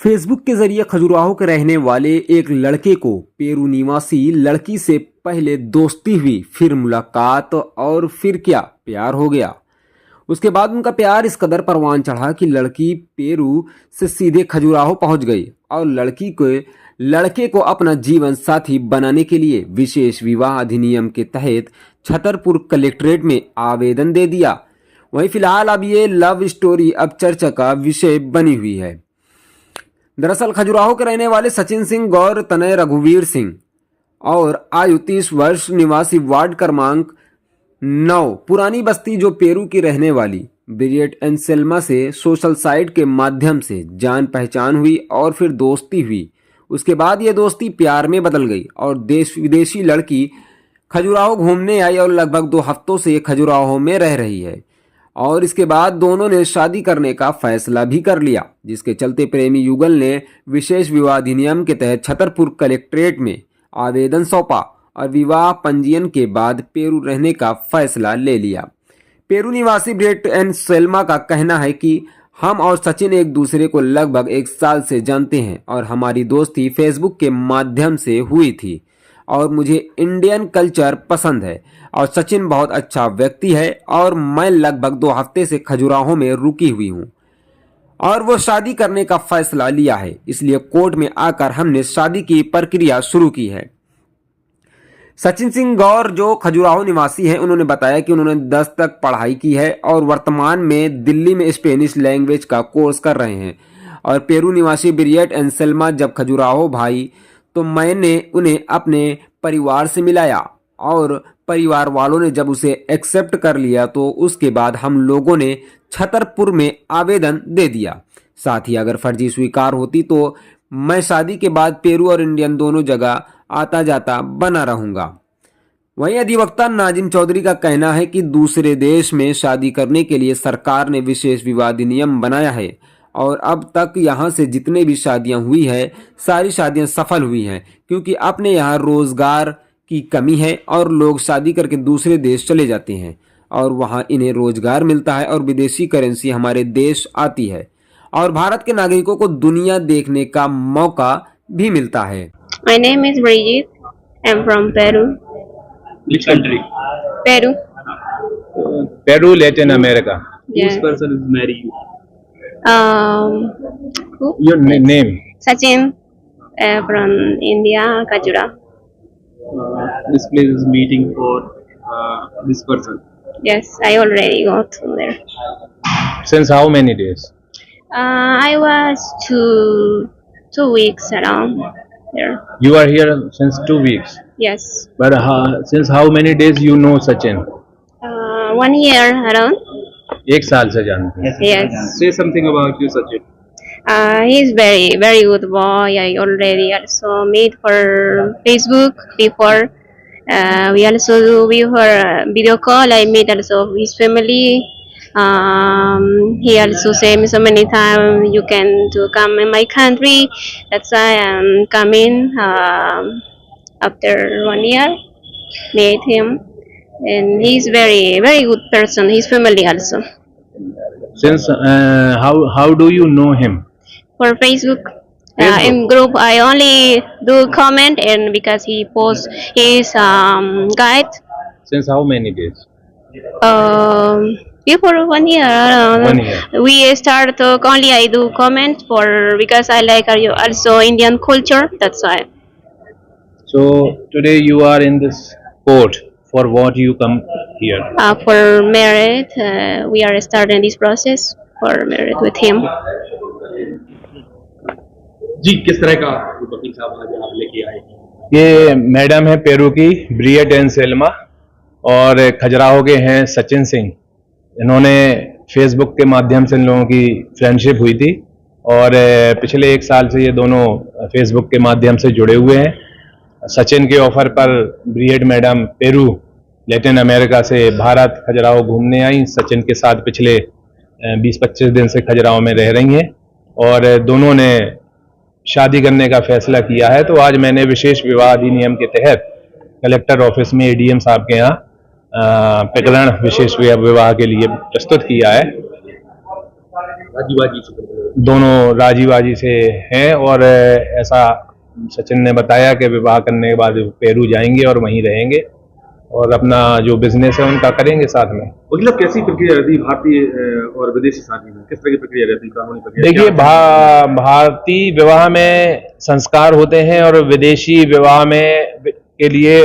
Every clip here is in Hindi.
फेसबुक के जरिए खजुराहो के रहने वाले एक लड़के को पेरू निवासी लड़की से पहले दोस्ती हुई, फिर मुलाकात और फिर क्या प्यार हो गया। उसके बाद उनका प्यार इस कदर परवान चढ़ा कि लड़की पेरू से सीधे खजुराहो पहुंच गई और लड़के को अपना जीवन साथी बनाने के लिए विशेष विवाह अधिनियम के तहत छतरपुर कलेक्ट्रेट में आवेदन दे दिया। वहीं फिलहाल अब ये लव स्टोरी अब चर्चा का विषय बनी हुई है। दरअसल खजुराहो के रहने वाले सचिन सिंह गौर तनय रघुवीर सिंह और आयु 30 वर्ष निवासी वार्ड क्रमांक 9 पुरानी बस्ती जो पेरू की रहने वाली ब्रिजेट एंसेल्मा से सोशल साइट के माध्यम से जान पहचान हुई और फिर दोस्ती हुई। उसके बाद ये दोस्ती प्यार में बदल गई और देश विदेशी लड़की खजुराहो घूमने आई और लगभग 2 हफ्तों से खजुराहो में रह रही है और इसके बाद दोनों ने शादी करने का फैसला भी कर लिया, जिसके चलते प्रेमी युगल ने विशेष विवाह अधिनियम के तहत छतरपुर कलेक्ट्रेट में आवेदन सौंपा और विवाह पंजीयन के बाद पेरू रहने का फैसला ले लिया। पेरू निवासी ब्रिजेट एंड सेल्मा का कहना है कि हम और सचिन एक दूसरे को लगभग 1 साल से जानते हैं और हमारी दोस्ती फेसबुक के माध्यम से हुई थी और मुझे इंडियन कल्चर पसंद है और सचिन बहुत अच्छा व्यक्ति है और मैं लगभग 2 हफ्ते से खजुराहो में रुकी हुई हूँ और वो शादी करने का फैसला लिया है, इसलिए कोर्ट में आकर हमने शादी की प्रक्रिया शुरू की है। सचिन सिंह गौर जो खजुराहो निवासी हैं, उन्होंने बताया कि उन्होंने 10 तक पढ़ाई की है और वर्तमान में दिल्ली में स्पेनिश लैंग्वेज का कोर्स कर रहे हैं। और पेरू निवासी ब्रिजेट एंसेल्मा जब खजुराहो भाई तो मैंने उन्हें अपने परिवार से मिलाया और परिवार वालों ने जब उसे एक्सेप्ट कर लिया तो उसके बाद हम लोगों ने छतरपुर में आवेदन दे दिया। साथ ही अगर फर्जी स्वीकार होती तो मैं शादी के बाद पेरू और इंडियन दोनों जगह आता जाता बना रहूंगा। वहीं अधिवक्ता नाजिम चौधरी का कहना है कि दूसरे देश में शादी करने के लिए सरकार ने विशेष विवाह अधिनियम बनाया है और अब तक यहाँ से जितने भी शादियां हुई है सारी शादियां सफल हुई हैं, क्योंकि अपने यहाँ रोजगार की कमी है और लोग शादी करके दूसरे देश चले जाते हैं और वहाँ इन्हें रोजगार मिलता है और विदेशी करेंसी हमारे देश आती है और भारत के नागरिकों को दुनिया देखने का मौका भी मिलता है। My name is Brigitte. I'm from Peru. Which country? Peru. Peru, Latin America. Yeah. Which person is marrying you? Who? Your name? Sachin from India, Kajura. This place is meeting for this person. Yes, I already got to there. Since how many days? I was two weeks around there. You are here since 2 weeks. Yes. But since how many days you know Sachin? 1 year around. 1 साल से जानते हैं. Yes. Say something about you, Sachin. He's very good boy. I already also meet for Facebook before. We also do before video call. I meet also his family. He also say me so many times you can to come in my country. That's why I'm coming after 1 year. Meet him, and he's very good person. His family also. Since how do you know him? For Facebook. Facebook. In group I only do comment and because he posts his guide Since how many days? before 1 year. 1 year. We start talk only I do comment for because I like also Indian culture, that's why. So today you are in this court. For what you come here? For married, we are starting this process for married with him. जी, किस तरह का वकील साहब आज आप लेके आए? ये मैडम है पेरू की ब्रिजेट एंसेल्मा और खजुराहो के हैं सचिन सिंह। इन्होंने फेसबुक के माध्यम से इन लोगों की फ्रेंडशिप हुई थी और पिछले 1 साल से ये दोनों फेसबुक के माध्यम से जुड़े हुए हैं। सचिन के ऑफर पर Bridget madam Peru Latin America से भारत खजुराहो घूमने आई। सचिन के साथ पिछले 20-25 दिन से खजुराहो में रह रही हैं और दोनों ने शादी करने का फैसला किया है। तो आज मैंने विशेष विवाह अधिनियम के तहत कलेक्टर ऑफिस में एडीएम साहब के यहाँ प्रकरण विशेष विवाह के लिए प्रस्तुत किया है। राजीबाजी से दोनों राजीबाजी से हैं। और ऐसा सचिन ने बताया कि विवाह करने के बाद पेरू जाएंगे और वहीं रहेंगे और अपना जो बिजनेस है उनका करेंगे साथ में। मतलब कैसी प्रक्रिया रहती है भारतीय और विदेशी शादी में, किस तरह की प्रक्रिया रहती है, कानूनी प्रक्रिया? देखिए, भारतीय विवाह में संस्कार होते हैं और विदेशी विवाह में के लिए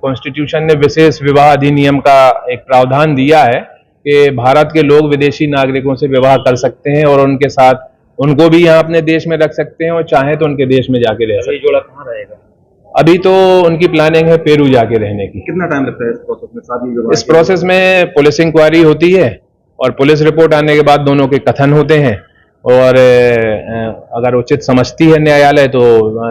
कॉन्स्टिट्यूशन ने विशेष विवाह अधिनियम का एक प्रावधान दिया है कि भारत के लोग विदेशी नागरिकों से विवाह कर सकते हैं और उनके साथ उनको भी यहाँ अपने देश में रख सकते हैं और चाहे तो उनके देश में जाके रह सकते हैं। जोड़ा कहाँ रहेगा? अभी तो उनकी प्लानिंग है पेरू जाके रहने की। कितना टाइम लगता है इस प्रोसेस में, शादी विवाह? इस प्रोसेस में पुलिस इंक्वायरी होती है और पुलिस रिपोर्ट आने के बाद दोनों के कथन होते हैं और अगर उचित समझती है न्यायालय तो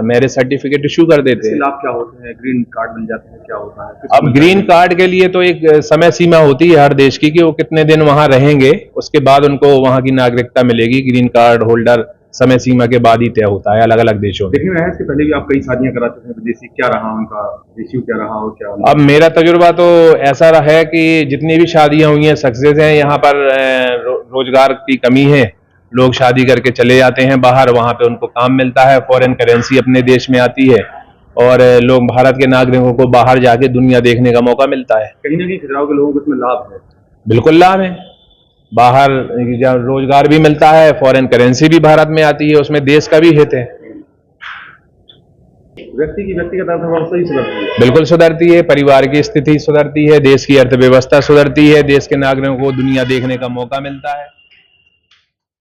मैरिज सर्टिफिकेट इशू कर देते हैं। लाभ क्या होते हैं? ग्रीन कार्ड मिल जाते हैं, क्या होता है? अब ग्रीन कार्ड के लिए तो एक समय सीमा होती है हर देश की कि वो कितने दिन वहां रहेंगे, उसके बाद उनको वहां की नागरिकता मिलेगी। ग्रीन कार्ड होल्डर समय सीमा के बाद ही तय होता है अलग अलग देशों में। देखने में इसके पहले भी आप कई शादियां करा चुके हैं विदेशी, क्या रहा उनका इश्यू, क्या रहा और क्या? अब मेरा तजुर्बा तो ऐसा रहा है कि जितनी भी शादियां हुई हैं सक्सेस हैं। यहाँ पर रोजगार की कमी है, लोग शादी करके चले जाते हैं बाहर, वहां पे उनको काम मिलता है, फॉरेन करेंसी अपने देश में आती है और लोग भारत के नागरिकों को बाहर जाके दुनिया देखने का मौका मिलता है। कहीं ना कहीं खजुराहो के लोगों को इसमें लाभ है? बिल्कुल लाभ है, बाहर रोजगार भी मिलता है, फॉरेन करेंसी भी भारत में आती है, उसमें देश का भी हित है। व्यक्ति की व्यक्तिगत अर्थव्यवस्था ही सुधरती है? बिल्कुल सुधरती है, परिवार की स्थिति सुधरती है, देश की अर्थव्यवस्था सुधरती है, देश के नागरिकों को दुनिया देखने का मौका मिलता है।